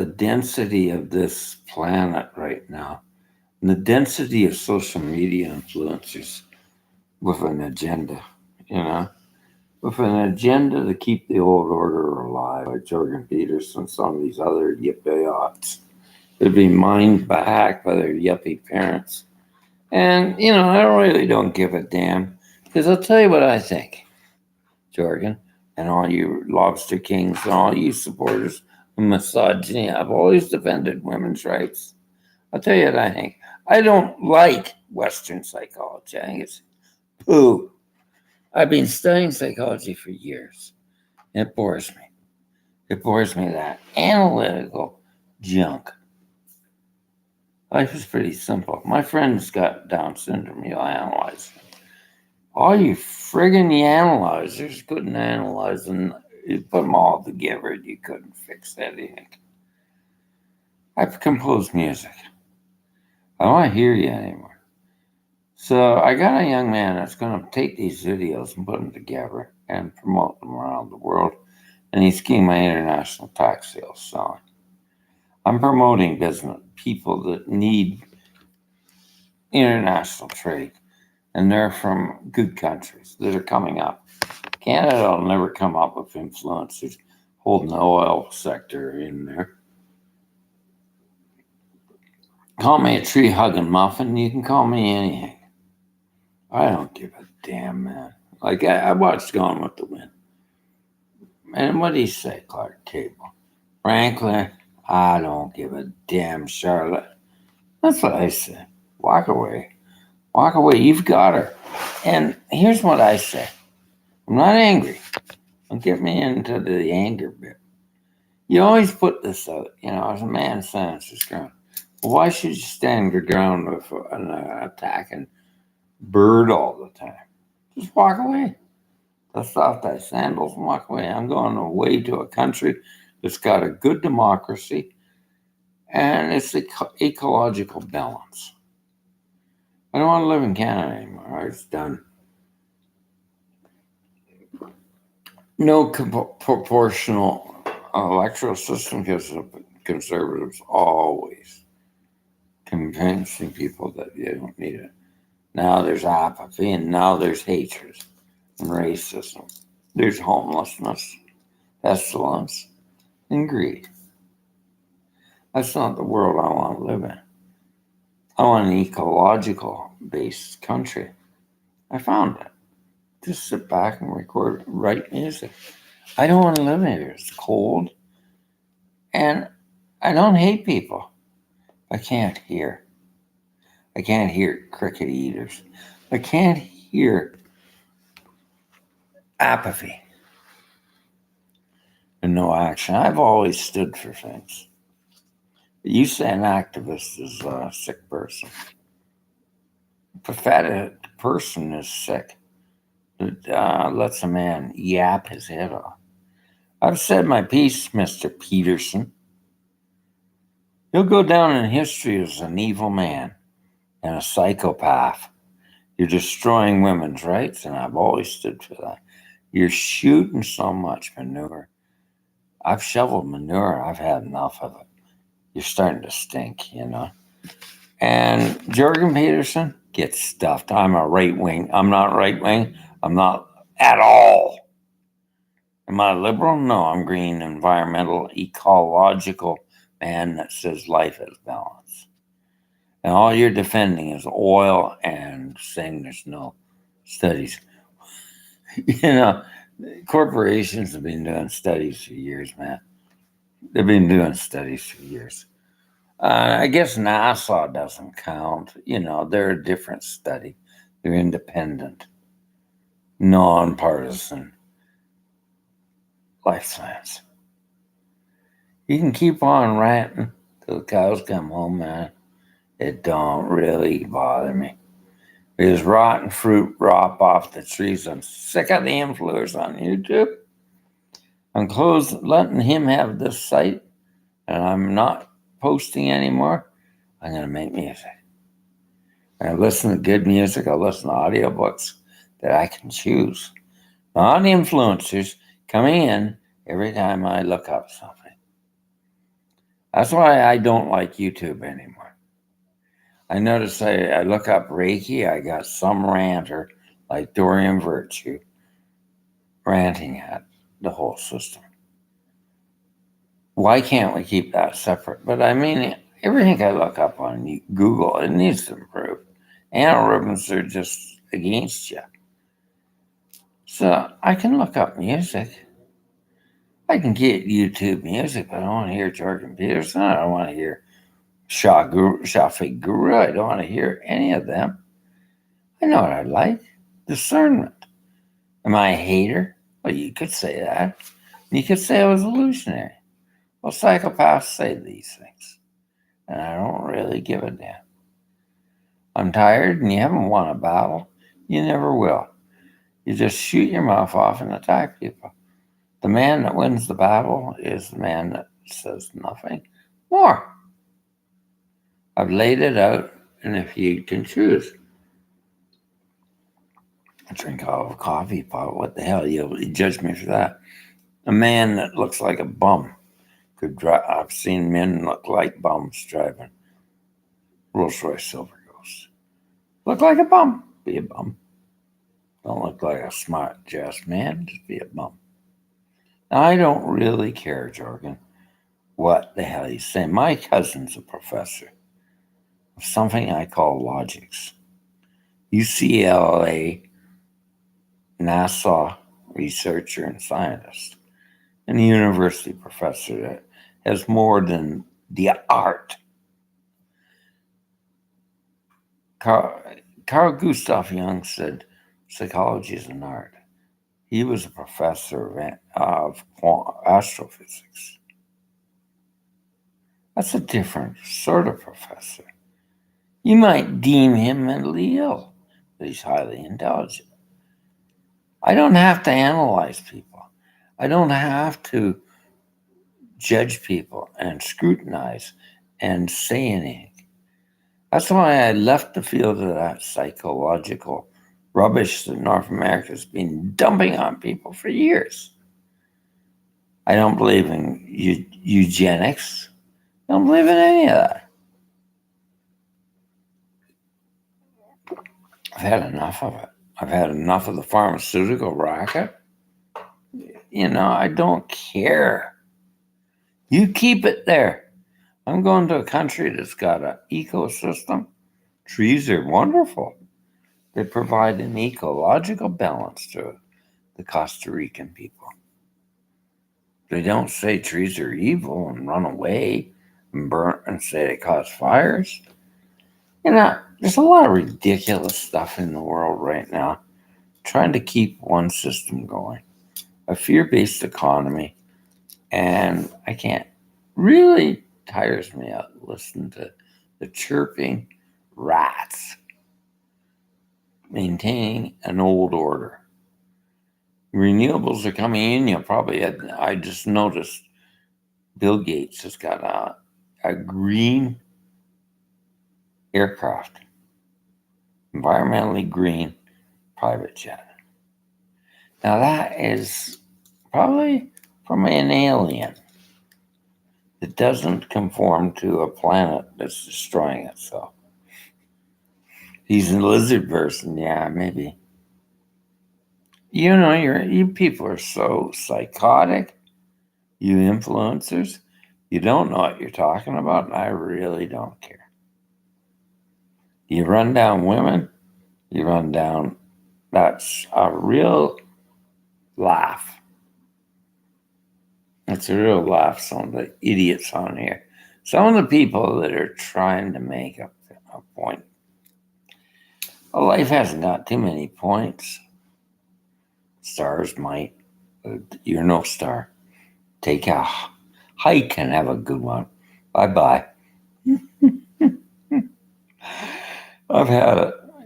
the density of this planet right now, and the density of social media influencers with an agenda, you know, with an agenda to keep the old order alive, like Jordan Peterson, some of these other yippee They're being mined back by their yuppie parents. And, I really don't give a damn. Because I'll tell you what I think, Jorgen, and all you lobster kings and all you supporters of misogyny. I've always defended women's rights. I'll tell you what I think. I don't like Western psychology. I think it's poo. I've been studying psychology for years. It bores me. It bores me that analytical junk. Life is pretty simple. My friend's got Down syndrome. He'll analyze. All you friggin' analyzers couldn't analyze them. You put them all together, you couldn't fix anything. I've composed music. I don't want to hear you anymore. So I got a young man that's going to take these videos and put them together and promote them around the world. And he's getting my international tax sales selling. I'm promoting business, people that need international trade, and they're from good countries that are coming up. Canada will never come up with influencers holding the oil sector in there. Call me a tree hugging muffin, you can call me anything. I don't give a damn, man. Like, I watched Gone with the Wind. And what did he say, Clark Cable? Franklin, I don't give a damn, Charlotte. That's what I said. Walk away. Walk away. You've got her. And here's what I say. I'm not angry. Don't get me into the anger bit. You always put this out, as a man stands his ground. Well, why should you stand your ground with an attacking bird all the time? Just walk away. Dust off thy sandals and walk away. I'm going away to a country that's got a good democracy and it's ecological balance. I don't want to live in Canada anymore. It's done. No proportional electoral system because the conservatives always convincing people that you don't need it. Now there's apathy and now there's hatred and racism. There's homelessness, pestilence, and greed. That's not the world I want to live in. I want an ecological based country. I found it. Just sit back and record, write music. I don't want to live here. It's cold. And I don't hate people. I can't hear. I can't hear cricket eaters. I can't hear apathy and no action. I've always stood for things. You say an activist is a sick person. A pathetic person is sick. It lets a man yap his head off. I've said my piece, Mr. Peterson. You'll go down in history as an evil man and a psychopath. You're destroying women's rights, and I've always stood for that. You're shooting so much manure. I've shoveled manure. I've had enough of it. You're starting to stink, And Jorgen Peterson gets stuffed. I'm a right wing. I'm not right wing. I'm not at all. Am I liberal? No, I'm green, environmental, ecological man that says life is balance. And all you're defending is oil and saying there's no studies. Corporations have been doing studies for years, man. They've been doing studies for years. I guess NASA doesn't count. They're a different study. They're independent, nonpartisan life science. You can keep on ranting till the cows come home, man. It don't really bother me. There's rotten fruit drop off the trees. I'm sick of the influencers on YouTube. I'm letting him have this site, and I'm not posting anymore. I'm going to make music. I listen to good music. I listen to audiobooks that I can choose. Not influencers coming in every time I look up something. That's why I don't like YouTube anymore. I notice I look up Reiki, I got some ranter like Dorian Virtue ranting at the whole system. Why can't we keep that separate? But I mean, everything I look up on Google, it needs to improve. Algorithms are just against you. So I can look up music. I can get YouTube music, but I don't want to hear Jordan Peterson. I don't want to hear Shafiq Guru. I don't want to hear any of them. I know what I like. Discernment. Am I a hater? Well, you could say that. You could say I was illusionary. Well, psychopaths say these things, and I don't really give a damn. I'm tired, and you haven't won a battle. You never will. You just shoot your mouth off and attack people. The man that wins the battle is the man that says nothing more. I've laid it out, and if you can choose, I drink out of a coffee pot. What the hell? You judge me for that? A man that looks like a bum could drive. I've seen men look like bums driving Rolls Royce Silver Ghost. Look like a bum. Be a bum. Don't look like a smart jazz man. Just be a bum. Now, I don't really care, Jorgen, what the hell he's saying. My cousin's a professor of something I call logics. UCLA, NASA researcher and scientist, and a university professor that has more than the art. Carl Gustav Jung said psychology is an art. He was a professor of astrophysics. That's a different sort of professor. You might deem him mentally ill, but he's highly intelligent. I don't have to analyze people. I don't have to judge people and scrutinize and say anything. That's why I left the field of that psychological rubbish that North America has been dumping on people for years. I don't believe in eugenics. I don't believe in any of that. I've had enough of it. I've had enough of the pharmaceutical racket. I don't care. You keep it there. I'm going to a country that's got an ecosystem. Trees are wonderful. They provide an ecological balance to the Costa Rican people. They don't say trees are evil and run away and burn and say they cause fires. There's a lot of ridiculous stuff in the world right now trying to keep one system going. A fear-based economy, and I can't really tires me out listening to the chirping rats maintaining an old order. Renewables are coming in. I just noticed Bill Gates has got a green aircraft, environmentally green private jet. Now that is probably from an alien that doesn't conform to a planet that's destroying itself. He's a lizard person, yeah, maybe. You people are so psychotic, you influencers. You don't know what you're talking about, and I really don't care. You run down women, that's a real laugh. It's a real laugh, some of the idiots on here. Some of the people that are trying to make a point. Well, life hasn't got too many points. Stars might. You're no star. Take a hike and have a good one. Bye-bye. I've had it.